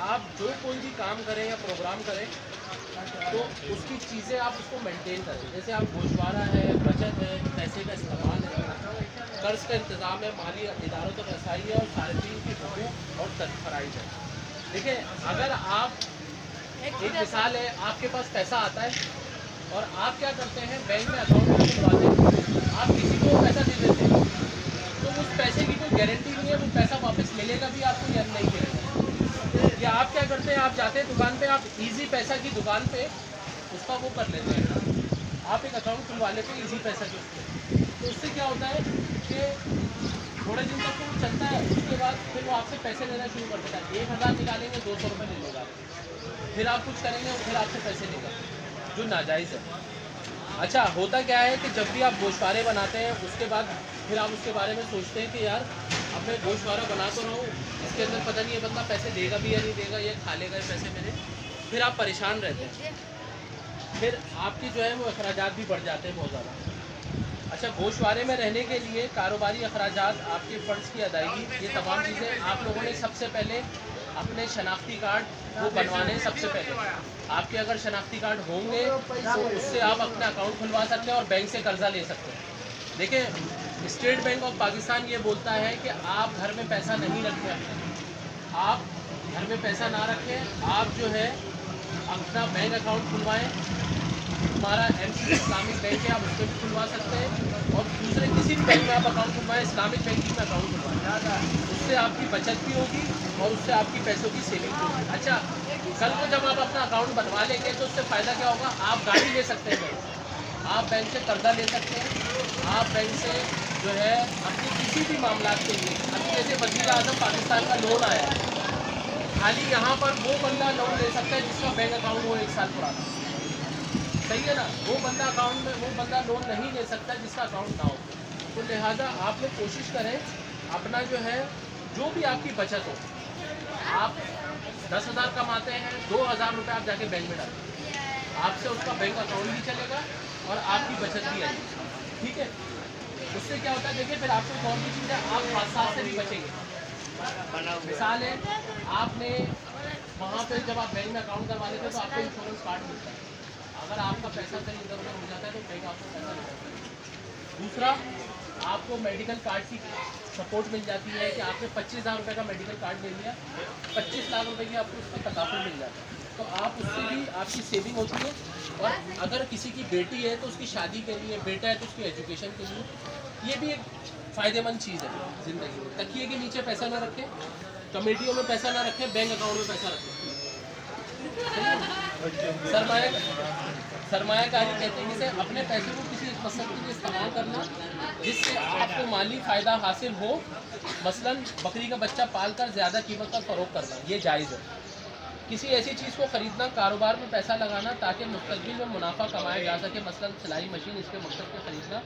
आप जो कोई भी काम करें या प्रोग्राम करें तो उसकी चीज़ें आप उसको मेंटेन करें। जैसे आप गोशवारा है, बचत है, पैसे का इस्तेमाल है, कर्ज का इंतज़ाम है, माली इदारों तक रसाई है और सार्फिन की हुकूक और सरफराइज है। देखिए, अगर आप एक मिसाल है, आपके पास पैसा आता है और आप क्या करते हैं, बैंक में अकाउंट खुलवाते हैं, आप किसी को पैसा दे देते हैं, तो उस पैसे की कोई गारंटी नहीं है वो पैसा वापस मिलेगा भी आपको या नहीं मिलेगा। या आप क्या करते हैं, आप जाते हैं दुकान पे, आप इजी पैसा की दुकान पे उसका वो कर लेते हैं, आप एक अकाउंट खुलवा लेते हैं इजी पैसा के उससे। तो उससे क्या होता है कि थोड़े दिन तक तो चलता है, उसके बाद फिर वो आपसे पैसे लेना शुरू कर देता है। 1000 निकालेंगे 200 रुपये ले लेगा, फिर आप कुछ करेंगे फिर आपसे पैसे लेगा, जो नाजायज़ है। अच्छा, होता क्या है कि जब भी आप गोशवारे बनाते हैं उसके बाद फिर आप उसके बारे में सोचते हैं कि यार अब मैं गोशवारा बना तो रहा हूँ, इसके अंदर पता नहीं है बंदा पैसे देगा भी या नहीं देगा, ये खा लेगा ये पैसे मेरे, फिर आप परेशान रहते हैं, फिर आपकी जो है वो अखराजात भी बढ़ जाते हैं बहुत ज़्यादा। अच्छा, गोशवारे में रहने के लिए कारोबारी अखराजात, आपके फ़र्ज़ की अदायगी, ये तमाम चीज़ें आप लोगों ने सबसे पहले अपने शनाख्ती कार्ड वो बनवाने। सबसे पहले आपके अगर शनाख्ती कार्ड होंगे तो उससे आप अपना अकाउंट खुलवा सकते हैं और बैंक से कर्जा ले सकते हैं। देखिए, स्टेट बैंक ऑफ पाकिस्तान ये बोलता है कि आप घर में पैसा नहीं रखें अपने, आप घर में पैसा ना रखें, आप जो है अपना बैंक अकाउंट खुलवाएं। हमारा MC इस्लामिक बैंक है, आप उसमें भी खुलवा सकते हैं और दूसरे किसी भी बैंक में आप अकाउंट खुलवाएं, इस्लामिक बैंकिंग में अकाउंट खुलवाएं, उससे आपकी बचत भी होगी और उससे आपकी पैसों की सेविंग भी होगी। अच्छा, कल को जब आप अपना अकाउंट बनवा लेंगे तो उससे फ़ायदा क्या होगा, आप गाड़ी ले सकते हैं बैंक, आप बैंक से कर्जा ले सकते हैं, आप बैंक से जो है अपनी किसी भी मामला के लिए, अभी जैसे वज़ीर आज़म पाकिस्तान का लोन आया है, खाली यहाँ पर वो बंदा लोन ले सकता है जिसका बैंक अकाउंट हो 1 साल पुराना, सही है ना। वो बंदा अकाउंट में, वो बंदा लोन नहीं ले सकता जिसका अकाउंट ना हो। तो लिहाजा आप लोग कोशिश करें अपना जो है जो भी आपकी बचत हो, आप 10,000 कमाते हैं, 2,000 रुपये आप जाके बैंक में डालें, आपसे उसका बैंक अकाउंट भी चलेगा और आपकी बचत भी आएगी, ठीक है। उससे क्या होता है, देखिए फिर आपको एक और भी चीज़ है, आप हादसा से भी बचेंगे। मिसाल है, आपने वहाँ पे जब आप बैंक में अकाउंट करवा लेते हैं तो आपको इंश्योरेंस कार्ड मिलता है, अगर आपका पैसा कहीं इधर उधर हो जाता है तो बैंक आपको पैसा नहीं देता। दूसरा, आपको मेडिकल कार्ड की सपोर्ट मिल जाती है कि आपने 25,000 रुपये का मेडिकल कार्ड ले लिया, 25 लाख रुपए की आपको उसका तकाफुल मिल जाता है, तो आप उससे भी आपकी सेविंग होती है। और अगर किसी की बेटी है तो उसकी शादी के लिए, बेटा है तो उसकी एजुकेशन के लिए, ये भी एक फ़ायदेमंद चीज़ है ज़िंदगी में। तकिए के नीचे पैसा ना रखें, कमेटियों में पैसा ना रखें, बैंक अकाउंट में पैसा रखें। सरमायाकारी कहते हैं जिसे अपने पैसे को किसी मकसद के लिए इस्तेमाल करना जिससे आपको माली फ़ायदा हासिल हो, मसलन बकरी का बच्चा पालकर ज़्यादा कीमत पर फ़रोख्त करना, ये जायज़ है। किसी ऐसी चीज़ को ख़रीदना, कारोबार में पैसा लगाना ताकि मुस्तक़बिल में मुनाफा कमाया जा सके, मसलन सिलाई मशीन, इसके मकसद से ख़रीदना,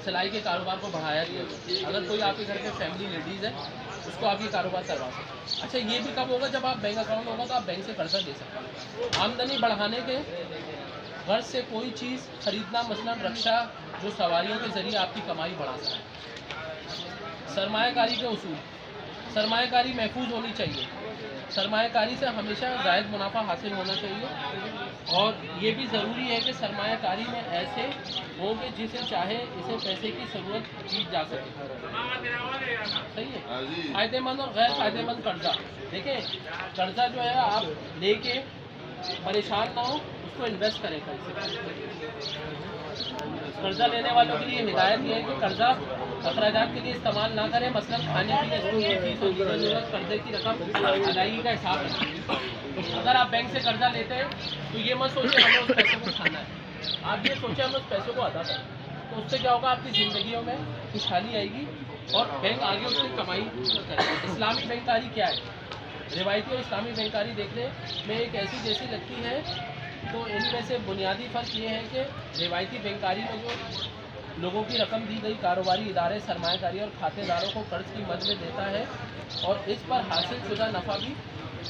सिलाई के कारोबार को बढ़ाया गया। अगर कोई आपके घर में फैमिली लेडीज़ है उसको आप ये कारोबार करवा सकते हैं। अच्छा, ये भी कब होगा, जब आप बैंक अकाउंट होगा तो आप बैंक से कर्जा ले सकते हैं। आमदनी बढ़ाने के गर्ज से कोई चीज़ ख़रीदना, मसलन रक्षा, जो सवारियों के ज़रिए आपकी कमाई बढ़ा सके। सरमायाकारी के उसूल, सरमायाकारी महफूज होनी चाहिए, सरमायाकारी से हमेशा ज़ायद मुनाफा हासिल होना चाहिए और ये भी ज़रूरी है कि सरमायाकारी में ऐसे हो कि जिसे चाहे इसे पैसे की ज़रूरत की जा सके, सही है। फ़ायदेमंद और गैर फ़ायदेमंद कर्जा, देखें कर्जा जो है आप लेके परेशान ना हो, उसको इन्वेस्ट करें पैसे। कर्जा लेने वालों के लिए हिदायत ये है कि कर्जा अखराजात के लिए इस्तेमाल ना करें, मसलन खाने पीने, स्कूल की फीस और दीगर ज़रूरत, कर्जे की रकम अदायगी का हिसाब रखें। अगर आप बैंक से कर्जा लेते हैं तो ये मत सोचें हमें उस पैसे को खाना है, आप ये सोचें हम उस पैसे को अदा करें, तो उससे क्या होगा, आपकी ज़िंदगियों में खुशहाली आएगी और बैंक आगे उससे कमाई करेगा। इस्लामी बैंकारी क्या है, रिवायती और इस्लामी बैंकारी देखने में एक ऐसी जैसी लगती है, तो इनमें से बुनियादी फ़र्क ये है कि रिवायती बैंकारी में जो लोगों की रकम दी गई कारोबारी इदारे सरमायाकारी और खातेदारों को कर्ज की मद में देता है और इस पर हासिल शुदा नफ़ा भी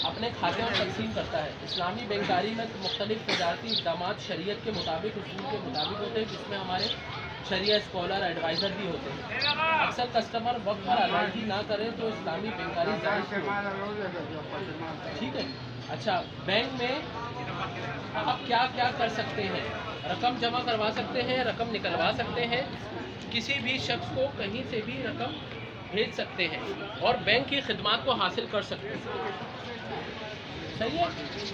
अपने खाते और तकसीम करता है। इस्लामी बैंकारी में मुख्तलिफ तजारती इक़दाम शरीयत के मुताबिक, उसूल के मुताबिक होते हैं, जिसमें हमारे शरिया स्कॉलर एडवाइज़र भी होते हैं। अक्सर कस्टमर वक्त पर अदायगी ना करें तो इस्लामी बैंकारी जायज़ हो, ठीक है। अच्छा, बैंक में आप क्या क्या कर सकते हैं? रकम जमा करवा सकते हैं, रकम निकलवा सकते हैं, किसी भी शख्स को कहीं से भी रकम भेज सकते हैं और बैंक की खिदमात को हासिल कर सकते हैं। सही है?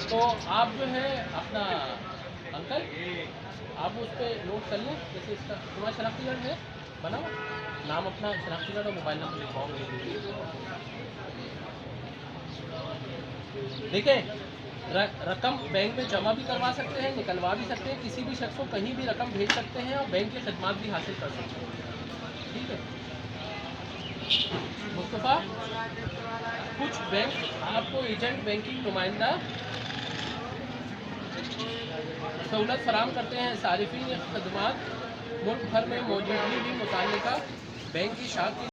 तो आप जो है अपना अंकल, आप उस पर नोट कर लें। जैसे इसका तुम्हारा शनाख्ती कार्ड है बनाओ, नाम अपना, शनाख्ती कार्ड और मोबाइल नंबर लिखवाओ। देखें, रकम बैंक में जमा भी करवा सकते हैं, निकलवा भी सकते हैं, किसी भी शख्स को कहीं भी रकम भेज सकते हैं और बैंक की खिदमत भी हासिल कर सकते हैं। ठीक है मुस्तफ़ा, कुछ बैंक आपको एजेंट बैंकिंग नुमाइंदा सहूलत फराम करते हैं। सारिफिन खदमात मुल्क भर में मौजूदगी भी मुतल्लिका बैंक की शाख की